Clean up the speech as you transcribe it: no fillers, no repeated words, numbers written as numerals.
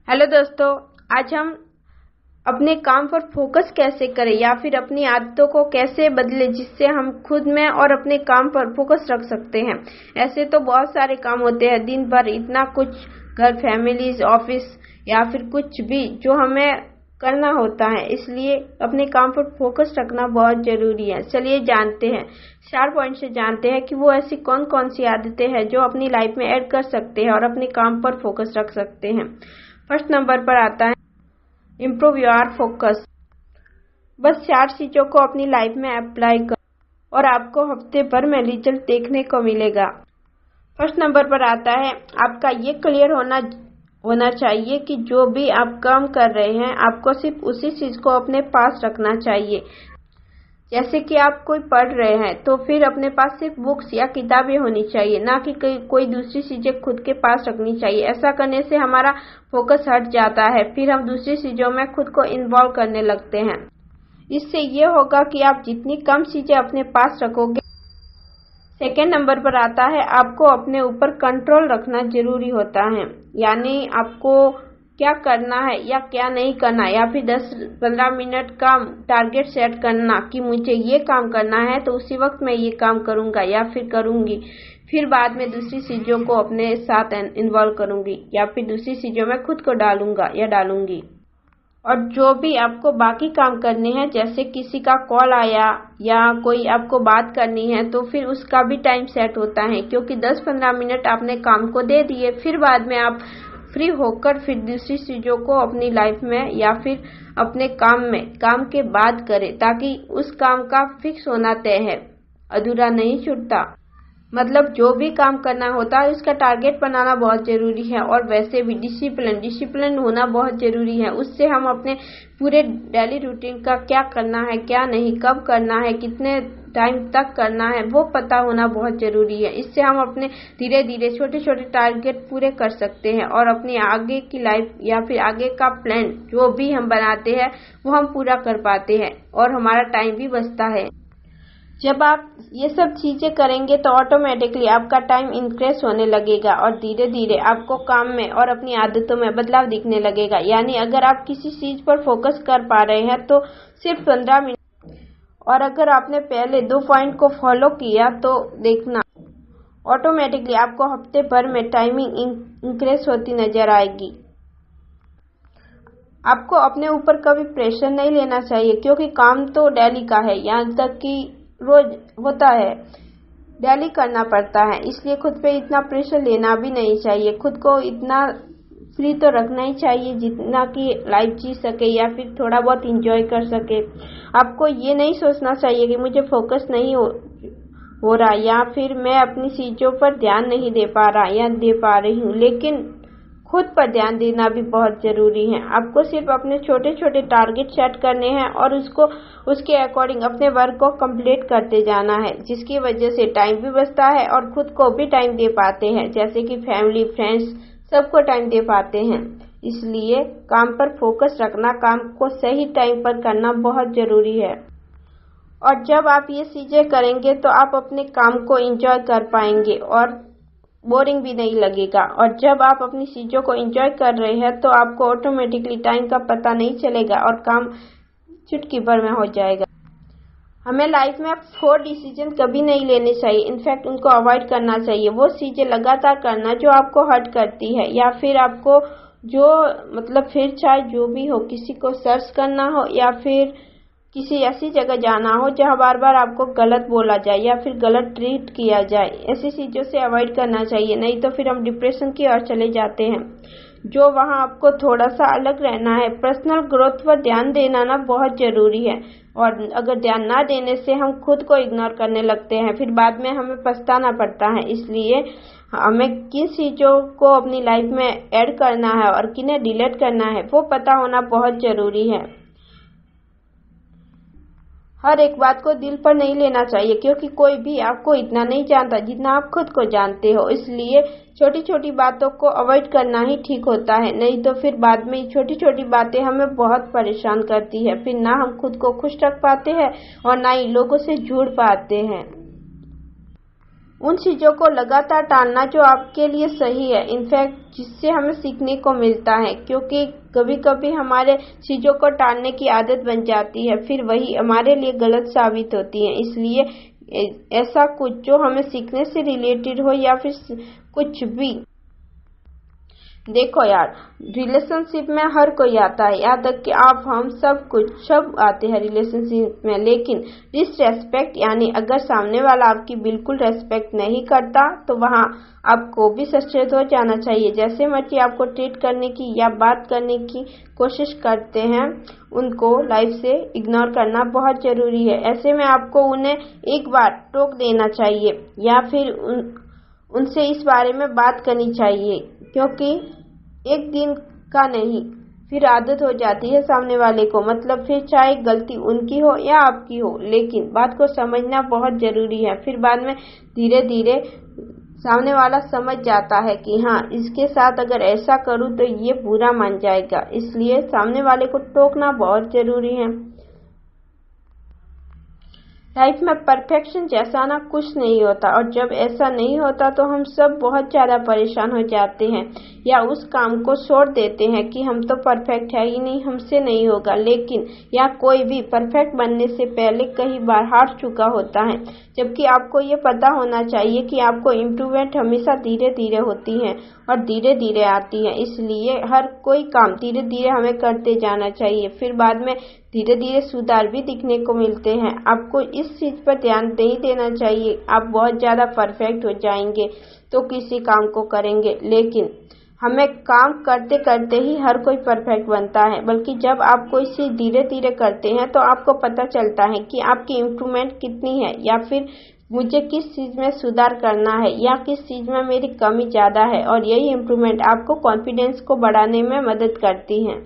Hello दोस्तों, आज हम अपने काम पर फोकस कैसे करें या फिर अपनी आदतों को कैसे बदलें जिससे हम खुद में और अपने काम पर फोकस रख सकते हैं। ऐसे तो बहुत सारे काम होते हैं दिन भर, इतना कुछ घर, फैमिलीज, ऑफिस या फिर कुछ भी जो हमें करना होता है, इसलिए अपने काम पर फोकस रखना बहुत जरूरी है। चलिए जानते हैं, 4 पॉइंट से जानते हैं कि वो ऐसी कौन कौन सी आदतें हैं जो अपनी लाइफ में ऐड कर सकते हैं और अपने काम पर फोकस रख सकते हैं। फर्स्ट नंबर पर आता है इम्प्रूव योर फोकस। बस 4 चीजों को अपनी लाइफ में अप्लाई कर और आपको हफ्ते भर में रिजल्ट देखने को मिलेगा। फर्स्ट नंबर पर आता है आपका ये क्लियर होना चाहिए कि जो भी आप काम कर रहे हैं आपको सिर्फ उसी चीज को अपने पास रखना चाहिए। जैसे कि आप कोई पढ़ रहे हैं तो फिर अपने पास सिर्फ बुक्स या किताबें होनी चाहिए, ना कि कोई दूसरी चीजें खुद के पास रखनी चाहिए। ऐसा करने से हमारा फोकस हट जाता है, फिर हम दूसरी चीजों में खुद को इन्वॉल्व करने लगते हैं। इससे ये होगा कि आप जितनी कम चीजें अपने पास रखोगे। सेकेंड नंबर पर आता है आपको अपने ऊपर कंट्रोल रखना जरूरी होता है, यानी आपको क्या करना है या क्या नहीं करना, या फिर 10-15 मिनट का टारगेट सेट करना कि मुझे ये काम करना है तो उसी वक्त मैं ये काम करूंगा या फिर करूंगी, फिर बाद में दूसरी चीजों को अपने साथ इन्वॉल्व करूंगी या फिर दूसरी चीजों में खुद को डालूंगा या डालूंगी। और जो भी आपको बाकी काम करने हैं, जैसे किसी का कॉल आया या कोई आपको बात करनी है तो फिर उसका भी टाइम सेट होता है, क्योंकि 10-15 मिनट आपने काम को दे दिए, फिर बाद में आप फ्री होकर फिर दूसरी चीजों को अपनी लाइफ में या फिर अपने काम के बाद करें, ताकि उस काम का फिक्स होना तय है, अधूरा नहीं छूटता। मतलब जो भी काम करना होता है उसका टारगेट बनाना बहुत जरूरी है। और वैसे भी डिसिप्लिन होना बहुत जरूरी है। उससे हम अपने पूरे डेली रूटीन का क्या करना है, क्या नहीं, कब करना है, कितने टाइम तक करना है, वो पता होना बहुत जरूरी है। इससे हम अपने धीरे धीरे छोटे छोटे टारगेट पूरे कर सकते हैं और अपनी आगे की लाइफ या फिर आगे का प्लान जो भी हम बनाते हैं वो हम पूरा कर पाते हैं और हमारा टाइम भी बचता है। जब आप ये सब चीजें करेंगे तो ऑटोमेटिकली आपका टाइम इंक्रीज होने लगेगा और धीरे धीरे आपको काम में और अपनी आदतों में बदलाव दिखने लगेगा। यानी अगर आप किसी चीज पर फोकस कर पा रहे हैं तो सिर्फ 15 मिनट, और अगर आपने पहले 2 पॉइंट को फॉलो किया तो देखना ऑटोमेटिकली आपको हफ्ते भर में टाइमिंग इंक्रीज होती नजर आएगी। आपको अपने ऊपर कभी प्रेशर नहीं लेना चाहिए, क्योंकि काम तो डेली का है, यहाँ तक कि रोज होता है, डेली करना पड़ता है। इसलिए खुद पे इतना प्रेशर लेना भी नहीं चाहिए। खुद को इतना फ्री तो रखना ही चाहिए जितना कि लाइफ जी सके या फिर थोड़ा बहुत इंजॉय कर सके। आपको ये नहीं सोचना चाहिए कि मुझे फोकस नहीं हो रहा या फिर मैं अपनी चीजों पर ध्यान नहीं दे पा रहा या दे पा रही हूँ, लेकिन खुद पर ध्यान देना भी बहुत जरूरी है। आपको सिर्फ अपने छोटे छोटे टारगेट सेट करने हैं और उसके अकॉर्डिंग अपने वर्क को कंप्लीट करते जाना है, जिसकी वजह से टाइम भी बचता है और खुद को भी टाइम दे पाते हैं, जैसे कि फैमिली, फ्रेंड्स, सबको टाइम दे पाते हैं। इसलिए काम पर फोकस रखना, काम को सही टाइम पर करना बहुत जरूरी है। और जब आप ये चीजें करेंगे तो आप अपने काम को एंजॉय कर पाएंगे और बोरिंग भी नहीं लगेगा। और जब आप अपनी चीजों को एंजॉय कर रहे हैं तो आपको ऑटोमेटिकली टाइम का पता नहीं चलेगा और काम चुटकी भर में हो जाएगा। हमें लाइफ में 4 डिसीजन कभी नहीं लेने चाहिए, इनफैक्ट उनको अवॉइड करना चाहिए। वो चीजें लगातार करना जो आपको हर्ट करती है, या फिर आपको फिर चाहे जो भी हो, किसी को सर्च करना हो या फिर किसी ऐसी जगह जाना हो जहां बार बार आपको गलत बोला जाए या फिर गलत ट्रीट किया जाए, ऐसी चीजों से अवॉइड करना चाहिए। नहीं तो फिर हम डिप्रेशन की ओर चले जाते हैं। जो वहां आपको थोड़ा सा अलग रहना है, पर्सनल ग्रोथ पर ध्यान देना ना बहुत जरूरी है। और अगर ध्यान ना देने से हम खुद को इग्नोर करने लगते हैं, फिर बाद में हमें पछताना पड़ता है। इसलिए हमें किन चीजों को अपनी लाइफ में ऐड करना है और किन्हें डिलीट करना है वो पता होना बहुत जरूरी है। हर एक बात को दिल पर नहीं लेना चाहिए, क्योंकि कोई भी आपको इतना नहीं जानता जितना आप खुद को जानते हो। इसलिए छोटी छोटी बातों को अवॉइड करना ही ठीक होता है, नहीं तो फिर बाद में छोटी छोटी बातें हमें बहुत परेशान करती है। फिर ना हम खुद को खुश रख पाते हैं और ना ही लोगों से जुड़ पाते हैं। उन चीज़ों को लगातार टालना जो आपके लिए सही है, इनफैक्ट जिससे हमें सीखने को मिलता है, क्योंकि कभी कभी हमारे चीज़ों को टालने की आदत बन जाती है, फिर वही हमारे लिए गलत साबित होती है। इसलिए ऐसा कुछ जो हमें सीखने से रिलेटेड हो या फिर कुछ भी। देखो यार, रिलेशनशिप में हर कोई आता है, यहाँ तक कि आप हम सब आते हैं रिलेशनशिप में, लेकिन डिसरेस्पेक्ट यानी अगर सामने वाला आपकी बिल्कुल रेस्पेक्ट नहीं करता तो वहाँ आपको भी सचेत हो जाना चाहिए। जैसे मर्जी आपको ट्रीट करने की या बात करने की कोशिश करते हैं, उनको लाइफ से इग्नोर करना बहुत जरूरी है। ऐसे में आपको उन्हें एक बार टोक देना चाहिए या फिर उनसे इस बारे में बात करनी चाहिए, क्योंकि एक दिन का नहीं, फिर आदत हो जाती है सामने वाले को। मतलब फिर चाहे गलती उनकी हो या आपकी हो, लेकिन बात को समझना बहुत जरूरी है। फिर बाद में धीरे धीरे सामने वाला समझ जाता है कि हाँ, इसके साथ अगर ऐसा करूँ तो ये बुरा मान जाएगा, इसलिए सामने वाले को टोकना बहुत जरूरी है। लाइफ में परफेक्शन जैसा ना कुछ नहीं होता, और जब ऐसा नहीं होता तो हम सब बहुत ज़्यादा परेशान हो जाते हैं या उस काम को छोड़ देते हैं कि हम तो परफेक्ट है ही नहीं, हमसे नहीं होगा। लेकिन या कोई भी परफेक्ट बनने से पहले कई बार हार चुका होता है, जबकि आपको ये पता होना चाहिए कि आपको इम्प्रूवमेंट हमेशा धीरे धीरे होती है और धीरे धीरे आती है। इसलिए हर कोई काम धीरे धीरे हमें करते जाना चाहिए, फिर बाद में धीरे धीरे सुधार भी दिखने को मिलते हैं। आपको इस चीज़ पर ध्यान नहीं देना चाहिए आप बहुत ज़्यादा परफेक्ट हो जाएंगे तो किसी काम को करेंगे, लेकिन हमें काम करते करते ही हर कोई परफेक्ट बनता है। बल्कि जब आप कोई चीज़ धीरे धीरे करते हैं तो आपको पता चलता है कि आपकी इम्प्रूवमेंट कितनी है, या फिर मुझे किस चीज़ में सुधार करना है या किस चीज़ में मेरी कमी ज़्यादा है, और यही इम्प्रूवमेंट आपको कॉन्फिडेंस को बढ़ाने में मदद करती है।